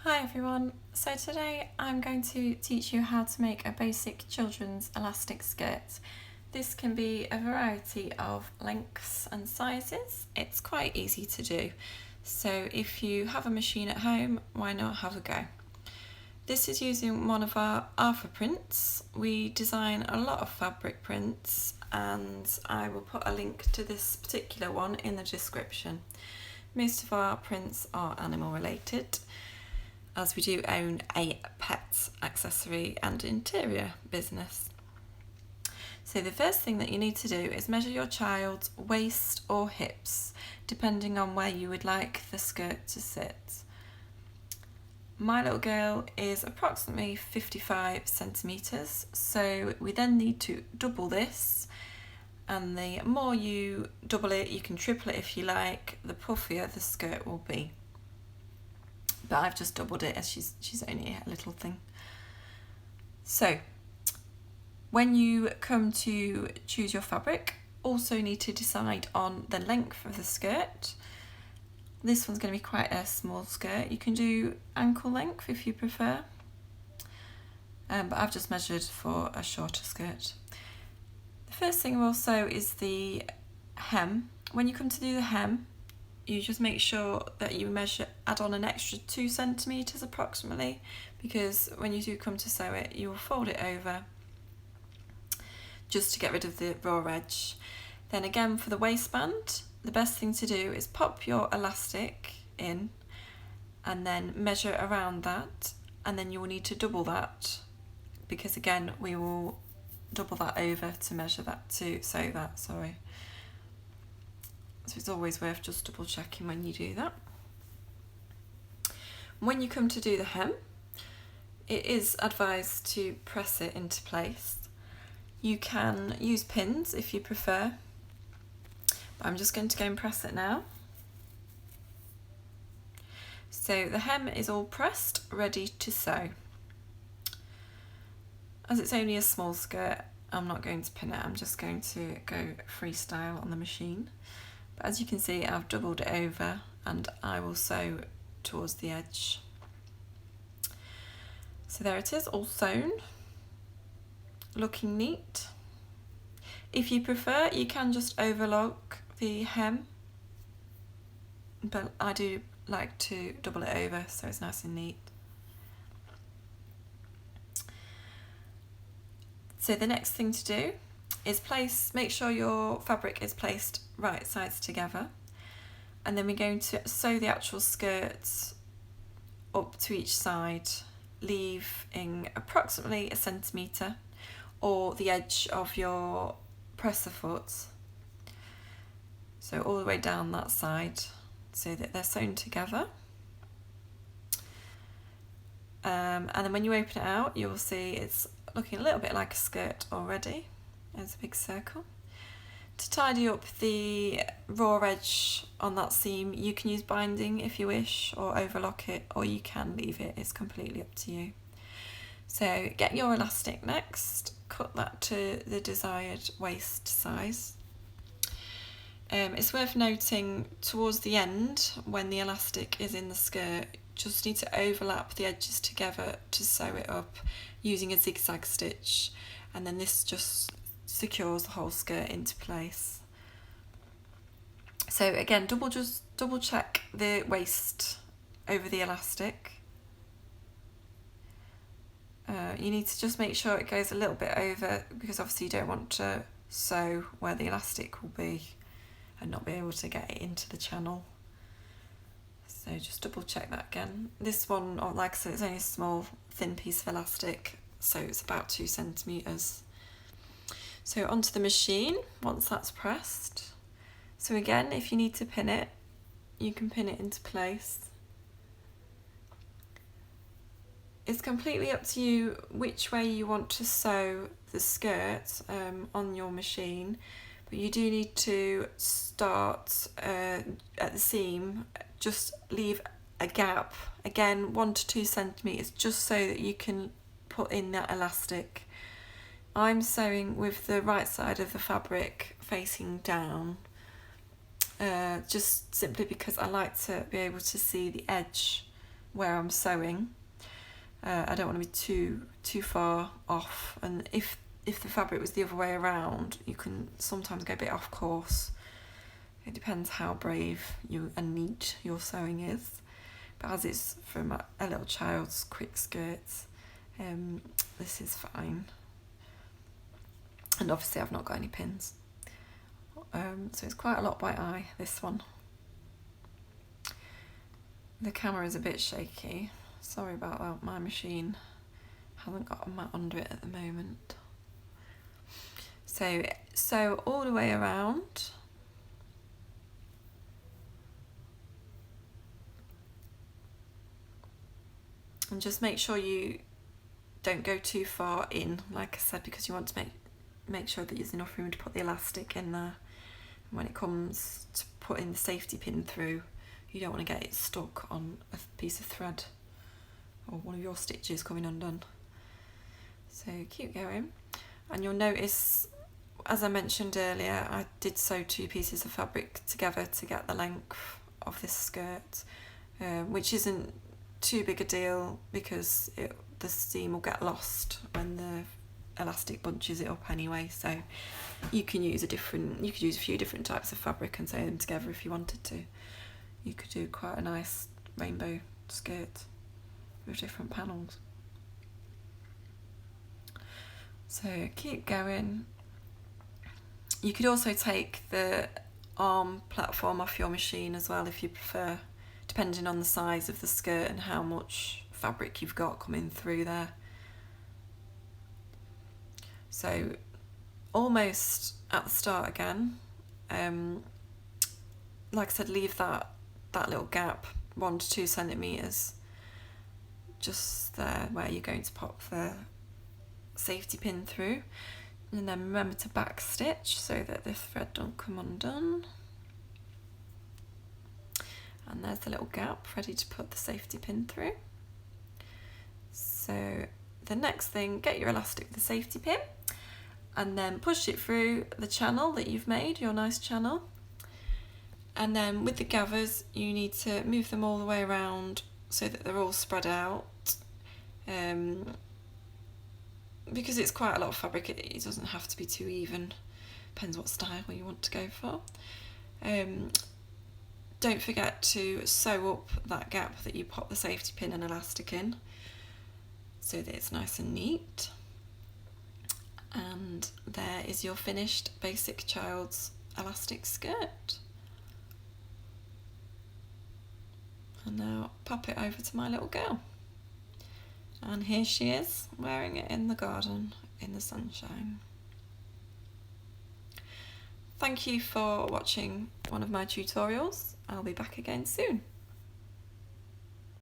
Hi everyone, so today I'm going to teach you how to make a basic children's elastic skirt. This can be a variety of lengths and sizes. It's quite easy to do, so if you have a machine at home, why not have a go? This is using one of our Alpha prints. We design a lot of fabric prints and I will put a link to this particular one in the description. Most of our prints are animal related, as we do own a pet accessory and interior business. So the first thing that you need to do is measure your child's waist or hips, depending on where you would like the skirt to sit. My little girl is approximately 55 centimetres, so we then need to double this, and the more you double it, you can triple it if you like, the puffier the skirt will be. But I've just doubled it as she's only a little thing. So when you come to choose your fabric, also need to decide on the length of the skirt. This one's going to be quite a small skirt. You can do ankle length if you prefer, but I've just measured for a shorter skirt. The first thing we'll sew is the hem. When you come to do the hem, you just make sure that you add on an extra 2 centimetres approximately, because when you do come to sew it, you will fold it over just to get rid of the raw edge. Then again, for the waistband, the best thing to do is pop your elastic in and then measure around that, and then you will need to double that, because again, we will double that over to measure that, to sew that, sorry. So it's always worth just double checking when you do that. When you come to do the hem, it is advised to press it into place. You can use pins if you prefer, but I'm just going to go and press it now. So the hem is all pressed, ready to sew. As it's only a small skirt, I'm not going to pin it, I'm just going to go freestyle on the machine. But as you can see, I've doubled it over and I will sew towards the edge. So there it is, all sewn, looking neat. If you prefer, you can just overlock the hem, but I do like to double it over so it's nice and neat. So the next thing to do is make sure your fabric is placed right sides together, and then we're going to sew the actual skirt up to each side, leaving approximately 1 centimetre or the edge of your presser foot, so all the way down that side so that they're sewn together. And then when you open it out, you'll see it's looking a little bit like a skirt already. There's a big circle. To tidy up the raw edge on that seam, you can use binding if you wish, or overlock it, or you can leave it, it's completely up to you. So get your elastic next, cut that to the desired waist size. It's worth noting towards the end, when the elastic is in the skirt, just need to overlap the edges together to sew it up using a zigzag stitch, and then this just secures the whole skirt into place. So again, just double check the waist over the elastic. You need to just make sure it goes a little bit over, because obviously you don't want to sew where the elastic will be and not be able to get it into the channel. So just double check that again. This one, like I said, it's only a small thin piece of elastic, so it's about 2 centimetres. So onto the machine once that's pressed. So again, if you need to pin it, you can pin it into place. It's completely up to you which way you want to sew the skirt on your machine, but you do need to start at the seam, just leave a gap, again 1 to 2 centimetres, just so that you can put in that elastic. I'm sewing with the right side of the fabric facing down, just simply because I like to be able to see the edge where I'm sewing. I don't want to be too far off, and if the fabric was the other way around, you can sometimes go a bit off course. It depends how brave and neat your sewing is. But as it's from a little child's quick skirts, this is fine. And obviously I've not got any pins. So it's quite a lot by eye, this one. The camera is a bit shaky. Sorry about that, my machine hasn't got a mat under it at the moment. So sew all the way around. And just make sure you don't go too far in, like I said, because you want to make sure that there's enough room to put the elastic in there. And when it comes to putting the safety pin through, you don't want to get it stuck on a piece of thread or one of your stitches coming undone. So keep going, and you'll notice, as I mentioned earlier, I did sew 2 pieces of fabric together to get the length of this skirt, which isn't too big a deal because the seam will get lost when the elastic bunches it up anyway. So you can use a few different types of fabric and sew them together if you wanted to. You could do quite a nice rainbow skirt with different panels. So keep going. You could also take the arm platform off your machine as well if you prefer, depending on the size of the skirt and how much fabric you've got coming through there. So almost at the start again, like I said, leave that little gap, 1 to 2 centimetres, just there where you're going to pop the safety pin through, and then remember to back stitch so that the thread don't come undone. And there's the little gap ready to put the safety pin through. So the next thing, get your elastic with the safety pin and then push it through the channel that you've made, your nice channel. And then with the gathers, you need to move them all the way around so that they're all spread out. Because it's quite a lot of fabric, it doesn't have to be too even. Depends what style you want to go for. Don't forget to sew up that gap that you pop the safety pin and elastic in so that it's nice and neat. And there is your finished basic child's elastic skirt. And now pop it over to my little girl. And here she is, wearing it in the garden in the sunshine. Thank you for watching one of my tutorials. I'll be back again soon.